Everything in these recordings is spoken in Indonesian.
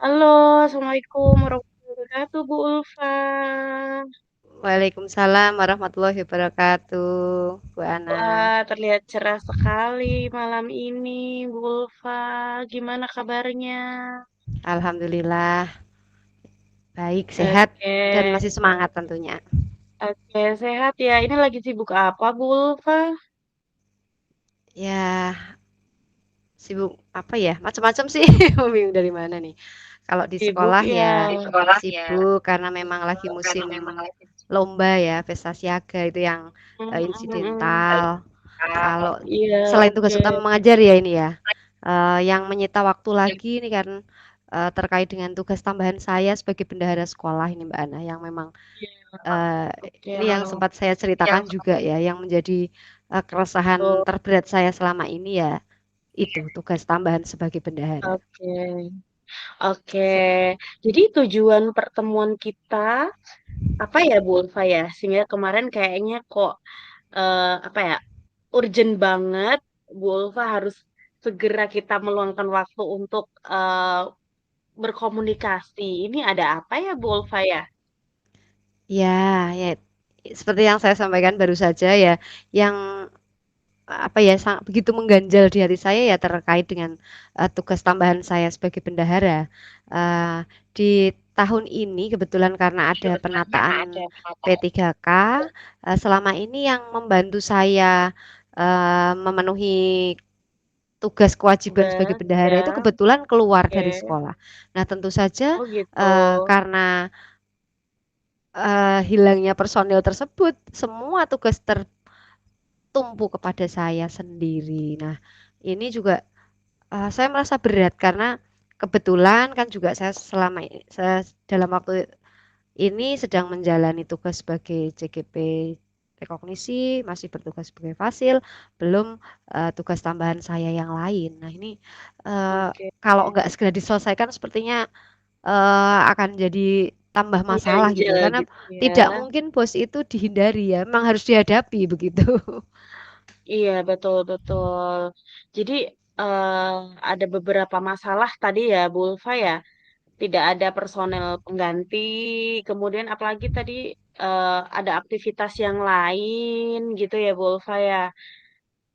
Halo, Assalamualaikum warahmatullahi wabarakatuh, Bu Ulfa. Waalaikumsalam warahmatullahi wabarakatuh, Bu Ana. Wah, terlihat cerah sekali malam ini, Bu Ulfa. Gimana kabarnya? Alhamdulillah baik, sehat, Oke, dan masih semangat tentunya. oke, sehat ya. Ini lagi sibuk apa, Bu Ulfa? Ya, sibuk apa ya? Macam-macam sih. Bingung dari mana nih. Kalau di Sibuk sekolah ya. ya sibuk karena memang lagi musim lomba ya, pesta siaga itu yang Mm-mm. insidental. Kalau Iya, selain tugas oke. utama mengajar ya ini ya, yang menyita waktu lagi ini kan terkait dengan tugas tambahan saya sebagai bendahara sekolah ini Mbak Ana, yang memang Iya, eh, oke. ini yang sempat saya ceritakan juga ya, yang menjadi keresahan Betul. terberat saya selama ini ya itu tugas tambahan sebagai bendahara. Oke, oke. Se- Jadi tujuan pertemuan kita apa ya, Bu Ulfa ya? Sehingga kemarin kayaknya kok apa ya, urgent banget, Bu Ulfa harus segera kita meluangkan waktu untuk berkomunikasi. Ini ada apa ya, Bu Ulfa ya? Ya, ya seperti yang saya sampaikan baru saja ya, yang apa ya begitu mengganjal di hati saya ya terkait dengan tugas tambahan saya sebagai bendahara. Eh, di tahun ini kebetulan karena ada penataan P3K, selama ini yang membantu saya memenuhi tugas kewajiban sebagai Tugas, bendahara itu ya. kebetulan keluar dari Oke. sekolah. Nah, tentu saja Oh gitu. karena hilangnya personil tersebut, semua tugas tertumpu kepada saya sendiri. Nah, ini juga saya merasa berat karena kebetulan kan juga saya dalam waktu ini sedang menjalani tugas sebagai CGP rekognisi, masih bertugas sebagai fasil, belum tugas tambahan saya yang lain. Nah, ini eh, Oke. kalau nggak segera diselesaikan sepertinya akan jadi tambah masalah gitu Mengganjal karena gitu ya. tidak mungkin bos itu dihindari ya, memang harus dihadapi begitu. Iya, betul betul. Jadi ada beberapa masalah tadi ya, Bu Ulfa ya. Tidak ada personel pengganti, kemudian apalagi tadi ada aktivitas yang lain gitu ya, Bu Ulfa ya.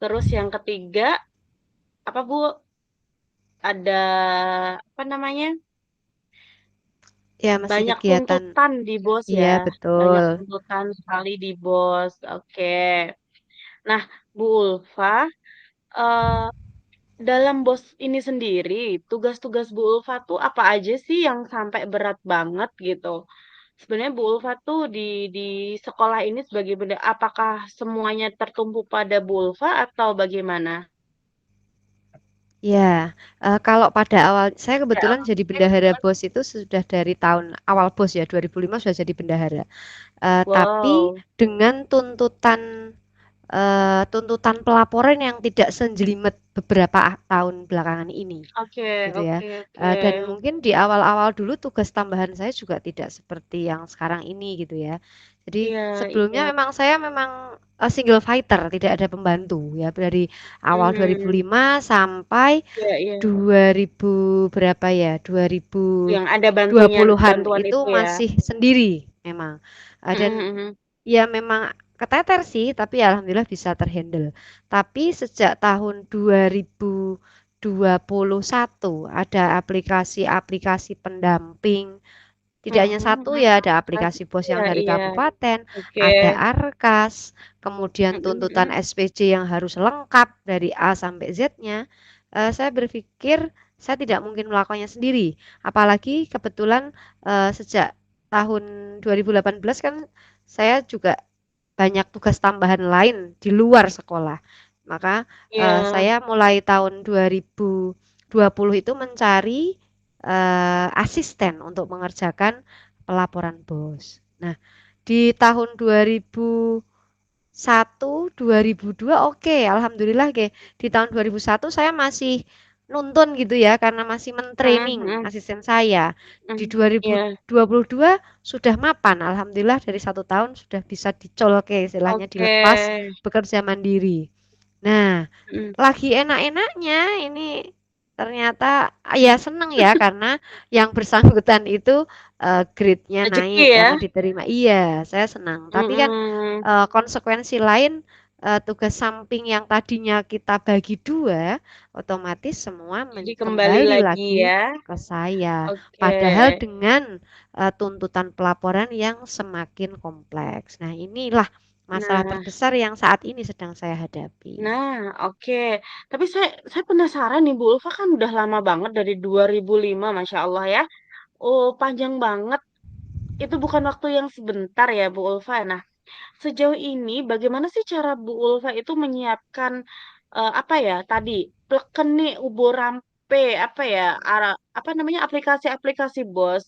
Terus yang ketiga, apa Bu? Ada apa namanya? Ya, masih Banyak kegiatan. tuntutan di bos Iya, ya. betul. Banyak tuntutan sekali di bos. Oke. Nah, Bu Ulfa, eh, dalam bos ini sendiri, tugas-tugas Bu Ulfa tuh apa aja sih yang sampai berat banget gitu? Sebenarnya Bu Ulfa tuh di sekolah ini sebagai benda, apakah semuanya tertumpu pada Bu Ulfa atau bagaimana? Ya, kalau pada awal saya kebetulan jadi bendahara BOS itu sudah dari tahun awal BOS ya 2005 sudah jadi bendahara. Tapi Wow. dengan tuntutan pelaporan yang tidak senjelimet beberapa tahun belakangan ini. Oke, Gitu ya. oke, oke. Dan mungkin di awal-awal dulu tugas tambahan saya juga tidak seperti yang sekarang ini gitu ya. Jadi Iya, sebelumnya iya. memang saya memang single fighter, tidak ada pembantu ya dari awal Hmm, 2005 sampai iya, iya. 2000 berapa ya? Yang ada bantunya 2020-an bantuan itu itu ya. masih sendiri memang. Dan Mhm, mhm. ya memang keteter sih, tapi ya alhamdulillah bisa terhandle. Tapi sejak tahun 2021 ada aplikasi-aplikasi pendamping. Tidak hanya Mhm, satu mhm. ya, ada Pasti aplikasi BOS iya, yang dari iya. kabupaten, Oke. ada Arkas, kemudian Mhm, tuntutan mhm. SPJ yang harus lengkap dari A sampai Z-nya. Saya berpikir saya tidak mungkin melakukannya sendiri. Apalagi kebetulan sejak tahun 2018 kan saya juga banyak tugas tambahan lain di luar sekolah. Maka Iya. saya mulai tahun 2020 itu mencari asisten untuk mengerjakan pelaporan bos. Nah, di tahun 2001, 2002 oke, alhamdulillah oke. Di tahun 2001 saya masih nuntun gitu ya karena masih Mhm, mentraining mhm. asisten saya. Di Mhm. Iya. 2022 sudah mapan, alhamdulillah dari 1 tahun sudah bisa dicolke istilahnya Oke. dilepas bekerja mandiri. Nah, Mhm. lagi enak-enaknya ini ternyata ya seneng ya karena yang bersangkutan itu grade-nya Rezeki naik ya. karena diterima. Iya, saya senang. Tapi kan Mm-mm. konsekuensi lain tugas samping yang tadinya kita bagi dua, otomatis semua Jadi kembali kembali lagi lagi ya. ke saya. Oke. Padahal dengan tuntutan pelaporan yang semakin kompleks. Nah, inilah masalah Nah, terbesar yang saat ini sedang saya hadapi. nah, oke. Tapi saya penasaran nih Bu Ulfa kan udah lama banget dari 2005, Masya Allah ya. Oh, panjang banget. Itu bukan waktu yang sebentar ya Bu Ulfa. Nah, sejauh ini bagaimana sih cara Bu Ulfa itu menyiapkan apa ya tadi pleken nih Ubo Rampe apa ya apa namanya aplikasi-aplikasi BOS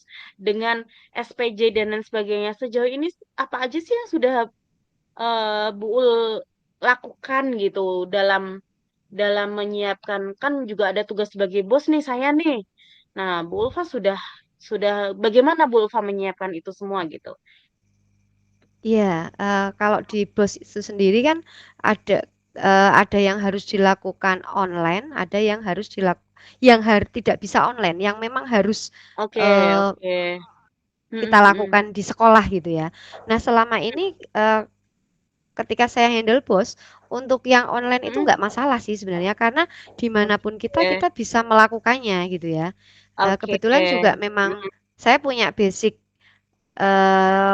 dengan SPJ dan lain sebagainya. Sejauh ini apa aja sih yang sudah Bu Ul lakukan gitu dalam dalam menyiapkan kan juga ada tugas sebagai bos nih saya nih. Nah, Bu Ulfa sudah bagaimana Bu Ulfa menyiapkan itu semua gitu? Iya, kalau di BOS itu sendiri kan ada ada yang harus dilakukan online, ada yang harus tidak bisa online, yang memang harus Oke, eh, oke. kita Mm-mm, mm-mm, lakukan di sekolah gitu ya. Nah, selama ini ketika saya handle BOS, untuk yang online itu mm-mm. nggak masalah sih sebenarnya, karena dimanapun kita Oke, kita bisa melakukannya gitu ya. oke. Kebetulan juga memang Mm, saya punya basic.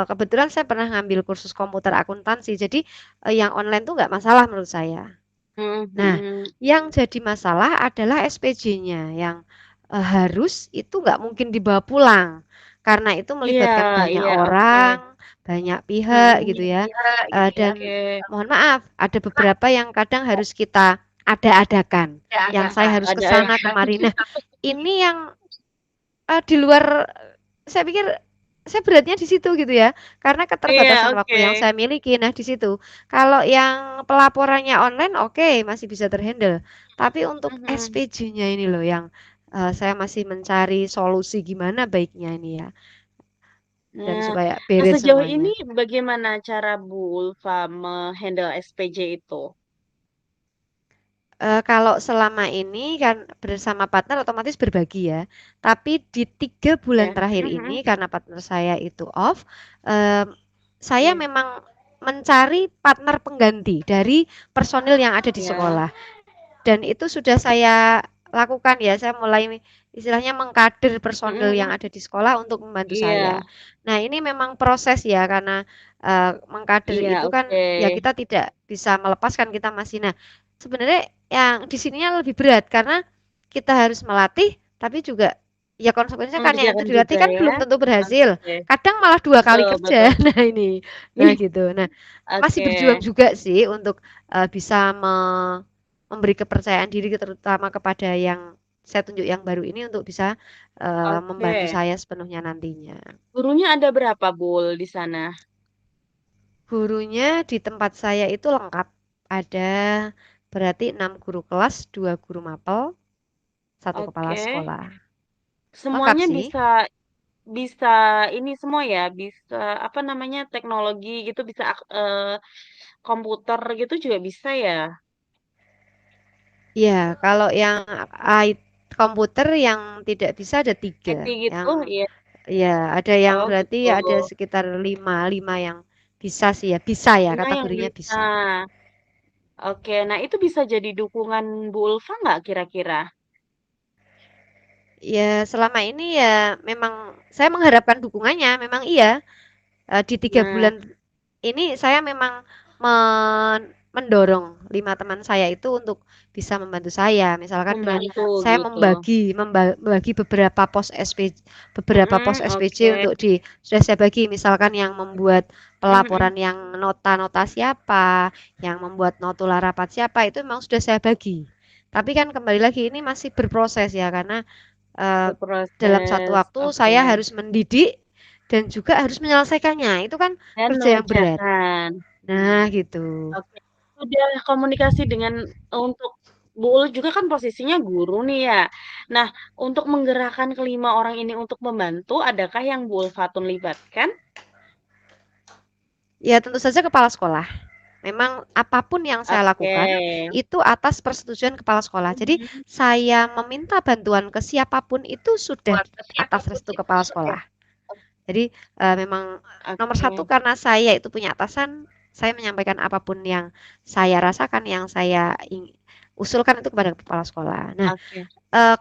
Kebetulan saya pernah ngambil kursus komputer akuntansi, jadi yang online tuh nggak masalah menurut saya. mm, Nah, mm. yang jadi masalah adalah SPJ-nya yang harus itu nggak mungkin dibawa pulang karena itu Iya, melibatkan banyak iya, oke. orang, banyak pihak gitu Mm-mm. ya. Dan Oke. mohon maaf, ada beberapa yang kadang harus kita ada-adakan, yang saya harus ke Ada ya. sana kemari. Nah, ini yang di luar saya pikir saya beratnya di situ gitu ya, karena Iya, keterbatasan waktu oke. yang saya miliki. Nah, di situ. Kalau yang pelaporannya online oke, masih bisa terhandle. Tapi untuk Mhm. SPJ-nya ini loh yang saya masih mencari solusi gimana baiknya ini ya dan Nah, supaya nah beres sejauh ini semuanya. bagaimana cara Bu Ulfa menghandle SPJ itu? Kalau selama ini kan bersama partner otomatis berbagi ya. Tapi di 3 bulan Ya. terakhir ini Mhm. karena partner saya itu off, em, saya Iya. memang mencari partner pengganti dari personil yang ada di Ya. sekolah. Dan itu sudah saya lakukan ya. Saya mulai istilahnya mengkader personil yang Mhm. ada di sekolah untuk membantu Iya. saya. Nah, ini memang proses ya karena mengkader Iya, itu kan oke. ya kita tidak bisa melepaskan kita masih. Nah, sebenarnya yang di sininya lebih berat karena kita harus melatih tapi juga ya konsekuensinya kan yang itu Mengerjakan dilatih juga kan ya. belum tentu berhasil. Oke. Kadang malah 2 kali Betul, kerja. betul. Nah, ini. Nah, gitu. Nah, masih Oke. berjuang juga sih untuk bisa memberi kepercayaan diri terutama kepada yang saya tunjuk yang baru ini untuk bisa membantu Oke. saya sepenuhnya nantinya. Gurunya ada berapa, Bul, di sana? Gurunya di tempat saya itu lengkap. Ada berarti 6 guru kelas, 2 guru mapel, 1 kepala Oke. sekolah. Lengkap Semuanya sih. bisa bisa ini semua ya, bisa apa namanya teknologi gitu, bisa komputer gitu juga bisa ya. Ya, kalau yang komputer yang tidak bisa ada IT 3. gitu Yang ya. ya ada yang Oh berarti gitu. ada sekitar lima yang bisa sih ya. Bisa ya, 5 yang kategorinya bisa. bisa. Oke, nah itu bisa jadi dukungan Bu Ulfa nggak kira-kira? Ya, selama ini ya memang saya mengharapkan dukungannya, memang iya. Di tiga Nah, bulan ini saya memang mendorong 5 teman saya itu untuk bisa membantu saya. Misalkan dengan membantu saya gitu. membagi beberapa pos Mm-mm, SPJ oke. untuk sudah saya bagi. Misalkan yang membuat Mm-mm, pelaporan yang nota-nota siapa, yang membuat notula rapat siapa, itu memang sudah saya bagi. Tapi kan kembali lagi ini masih berproses ya karena eh, dalam satu berproses. waktu saya Oke. harus mendidik dan juga harus menyelesaikannya. Itu kan Dan kerja yang berat. mengerjakan. Nah, gitu. Oke. Udah komunikasi dengan untuk Bu Ul juga kan posisinya guru nih ya. Nah, untuk menggerakkan kelima orang ini untuk membantu, adakah yang Bu Ulfatun libatkan? Ya, tentu saja kepala sekolah. Memang apapun yang saya Oke. lakukan itu atas persetujuan kepala sekolah. Jadi Mhm. saya meminta bantuan ke siapapun itu sudah Buat ke atas siapapun restu itu kepala sudah. sekolah. Jadi memang nomor satu Oke. karena saya itu punya atasan, saya menyampaikan apapun yang saya rasakan, yang saya usulkan itu kepada kepala sekolah. Nah, Oke.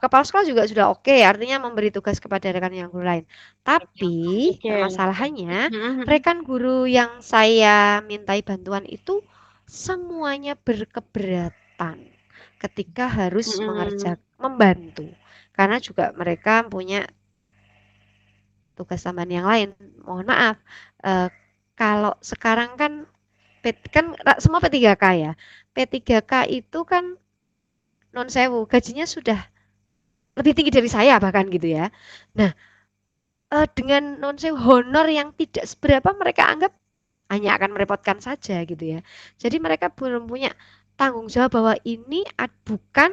kepala sekolah juga sudah oke, artinya memberi tugas kepada rekan yang guru lain. Tapi Oke. permasalahannya, Mhm, mhm. rekan guru yang saya mintai bantuan itu semuanya berkeberatan ketika harus Mhm. membantu. Karena juga mereka punya tugas tambahan yang lain. Mohon maaf, eh, kalau sekarang kan kan semua P3K ya. P3K itu kan non sewu, gajinya sudah lebih tinggi dari saya bahkan gitu ya. Nah, dengan non sewu honor yang tidak seberapa mereka anggap hanya akan merepotkan saja gitu ya. Jadi mereka belum punya tanggung jawab bahwa ini bukan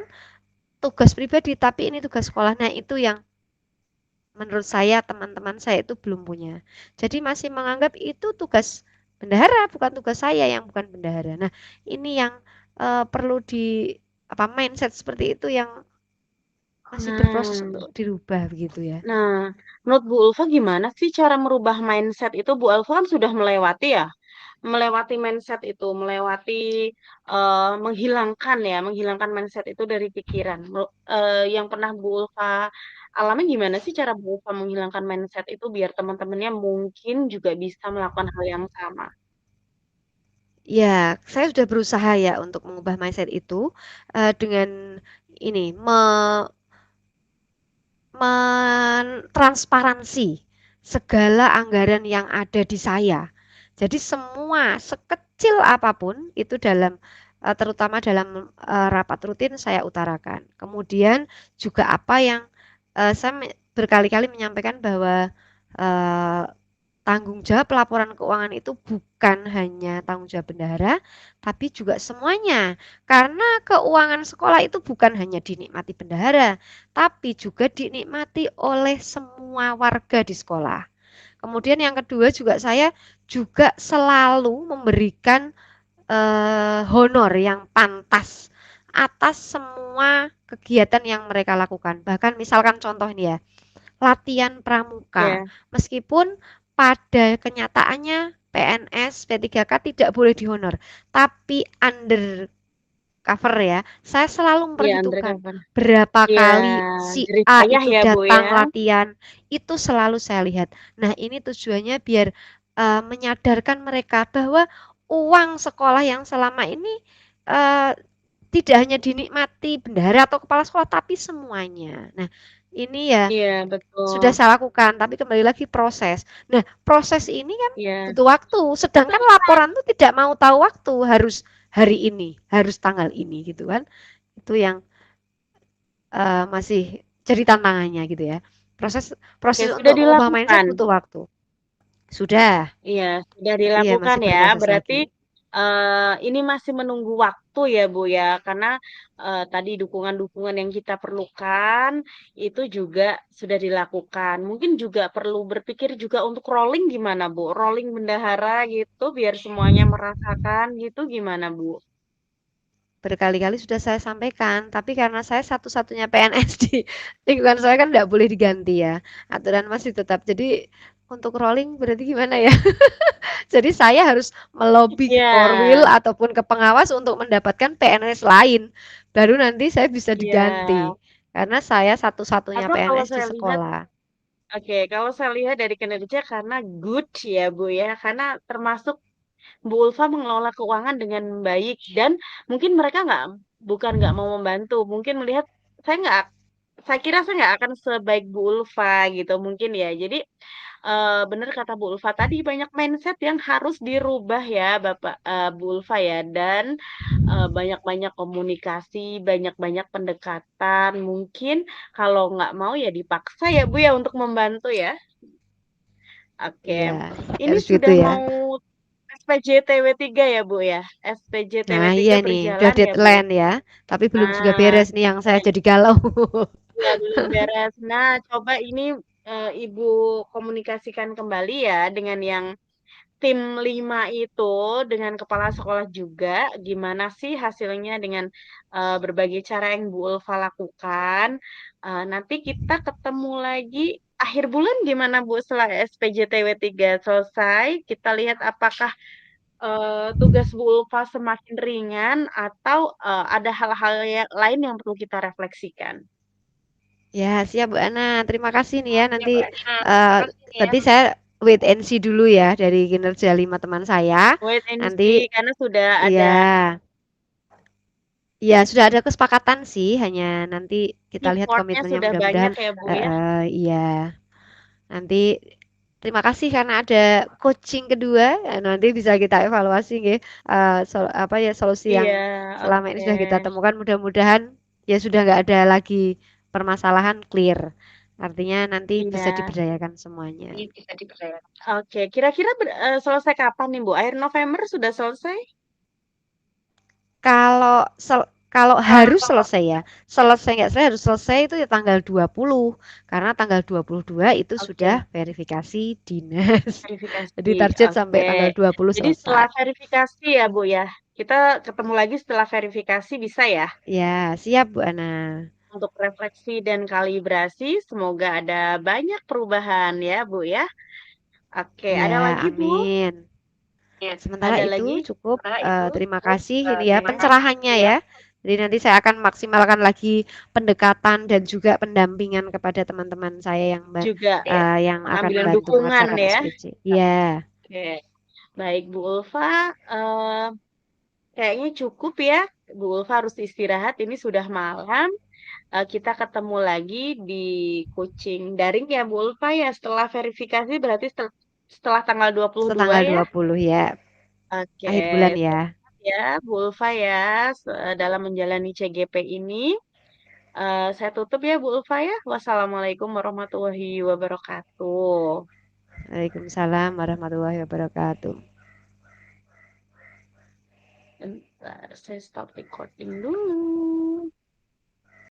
tugas pribadi tapi ini tugas sekolah. Nah, itu yang menurut saya teman-teman saya itu belum punya. Jadi masih menganggap itu tugas bendahara, bukan tugas saya yang bukan bendahara. Nah, ini yang perlu apa mindset seperti itu yang masih berproses Nah, untuk dirubah begitu ya. nah, menurut Bu Ulfa gimana sih cara merubah mindset itu? Bu Ulfa kan sudah melewati ya, melewati mindset itu, melewati menghilangkan mindset itu dari pikiran. Yang pernah Bu Ulfa alami gimana sih cara Bu Ulfa menghilangkan mindset itu biar teman-temannya mungkin juga bisa melakukan hal yang sama? Ya, saya sudah berusaha ya untuk mengubah mindset itu dengan ini mentransparansi segala anggaran yang ada di saya. Jadi semua sekecil apapun itu terutama dalam rapat rutin saya utarakan. Kemudian juga apa yang saya berkali-kali menyampaikan bahwa eh, tanggung jawab laporan keuangan itu bukan hanya tanggung jawab bendahara, tapi juga semuanya. Karena keuangan sekolah itu bukan hanya dinikmati bendahara, tapi juga dinikmati oleh semua warga di sekolah. Kemudian yang kedua juga saya juga selalu memberikan honor yang pantas atas semua kegiatan yang mereka lakukan. Bahkan misalkan contoh ini ya, latihan pramuka. Ya, Meskipun pada kenyataannya PNS P3K tidak boleh dihonor, tapi undercover ya, saya selalu iya memperhitungkan undercover. berapa Iya, kali si jerih A payah itu ya Bu ya. datang latihan, itu selalu saya lihat. Nah, ini tujuannya biar menyadarkan mereka bahwa uang sekolah yang selama ini uh, tidak hanya dinikmati bendahara atau kepala sekolah, tapi semuanya. Nah, ini ya Iya sudah betul. saya lakukan, tapi kembali lagi proses. Nah, proses ini kan Iya. butuh waktu, sedangkan laporan tuh tidak mau tahu waktu, harus hari ini, harus tanggal ini gitu kan. Itu yang masih jadi tantangannya gitu ya. Proses Oke, proses sudah untuk mengubah mindset dilakukan. butuh waktu. Sudah, Iya, sudah tapi ya dilakukan masih ya. berproses Berarti lagi. ini masih menunggu waktu ya, Bu ya. Karena tadi dukungan-dukungan yang kita perlukan itu juga sudah dilakukan. Mungkin juga perlu berpikir juga untuk rolling gimana, Bu? Rolling bendahara gitu biar semuanya merasakan gitu gimana, Bu? Berkali-kali sudah saya sampaikan, tapi karena saya satu-satunya PNS di lingkungan saya kan tidak boleh diganti ya. Aturan masih tetap. Jadi untuk rolling berarti gimana ya? Jadi saya harus melobi ke Iya, Korwil ataupun ke pengawas untuk mendapatkan PNS lain. Baru nanti saya bisa iya. diganti. Karena saya satu-satunya Atau kalau PNS di saya lihat sekolah. Oke, kalau saya lihat dari kinerja karena good ya, Bu ya. Karena termasuk Bu Ulfa mengelola keuangan dengan baik dan mungkin mereka bukan nggak mau membantu, mungkin melihat saya nggak saya kira saya nggak akan sebaik Bu Ulfa gitu mungkin ya. Jadi bener kata Bu Ulfa tadi banyak mindset yang harus dirubah ya Bu Ulfa ya dan banyak-banyak komunikasi, banyak-banyak pendekatan. Mungkin kalau nggak mau ya dipaksa ya Bu ya untuk membantu ya. Oke, Iya, ini harus gitu sudah ya. mau SPJTW 3 ya, Bu, ya? SPJTW Nah, iya 3 nih, udah berjalan ya, Bu? deadline ya. Tapi belum juga Nah, beres nih yang saya deadline. jadi galau. Ya, belum beres. Nah, coba ini Ibu komunikasikan kembali ya dengan yang tim 5 itu dengan kepala sekolah juga, gimana sih hasilnya dengan berbagai cara yang Bu Ulfa lakukan. Nanti kita ketemu lagi akhir bulan gimana Bu setelah SPJTW 3 selesai. Kita lihat apakah tugas Bu Ulfa semakin ringan atau ada hal-hal lain yang perlu kita refleksikan. Ya, siap Bu Ana. Terima kasih nih ya. Ya, Nanti Bu Ana, terima eh, kasih nih ya. nanti saya wait and see dulu ya dari kinerja 5 teman saya. Wait and Nanti see, karena sudah ya, ada ya sudah ada kesepakatan sih. Hanya nanti kita lihat effortnya komitmennya sudah banyak mudah-mudahan. ya Bu ya. Iya, nanti terima kasih karena ada coaching kedua. Nanti bisa kita evaluasi nggih. Apa ya solusi yang Iya, selama ini oke. sudah kita temukan. Mudah-mudahan ya sudah nggak ada lagi permasalahan clear. Artinya nanti bisa Iya, diberdayakan semuanya. ini bisa dipercaya. Oke, kira-kira selesai kapan nih Bu? Akhir November sudah selesai? Kalau kalau harus Kalau selesai ya, selesai nggak selesai harus selesai itu ya tanggal 20 karena tanggal 22 itu sudah oke, verifikasi dinas. Jadi verifikasi. target sampai Oke. tanggal 20 Jadi selesai. setelah verifikasi ya Bu ya. Kita ketemu lagi setelah verifikasi bisa ya? Ya, siap Bu Ana. Untuk refleksi dan kalibrasi, semoga ada banyak perubahan ya Bu ya. Oke, Ya, ada lagi Bu? amin. Ya, Sementara ada itu lagi? cukup Sementara itu terima cukup. kasih ini ya Terima kasih pencerahannya ya. ya. Jadi nanti saya akan maksimalkan lagi pendekatan dan juga pendampingan kepada teman-teman saya Juga yang akan pengambilan membantu dukungan mengerjakan ya. SPJ. Iya, Oke, baik Bu Ulfa, kayaknya cukup ya. Bu Ulfa harus istirahat, ini sudah malam. Kita ketemu lagi di coaching daring ya Bu Ulfa ya. Setelah verifikasi berarti setelah tanggal 22 setanggal ya. 20 ya, Oke, akhir bulan ya. sehat ya Bu Ulfa ya dalam menjalani CGP ini. Saya tutup ya Bu Ulfa ya. Wassalamualaikum warahmatullahi wabarakatuh. Waalaikumsalam warahmatullahi wabarakatuh. Bentar, saya stop recording dulu.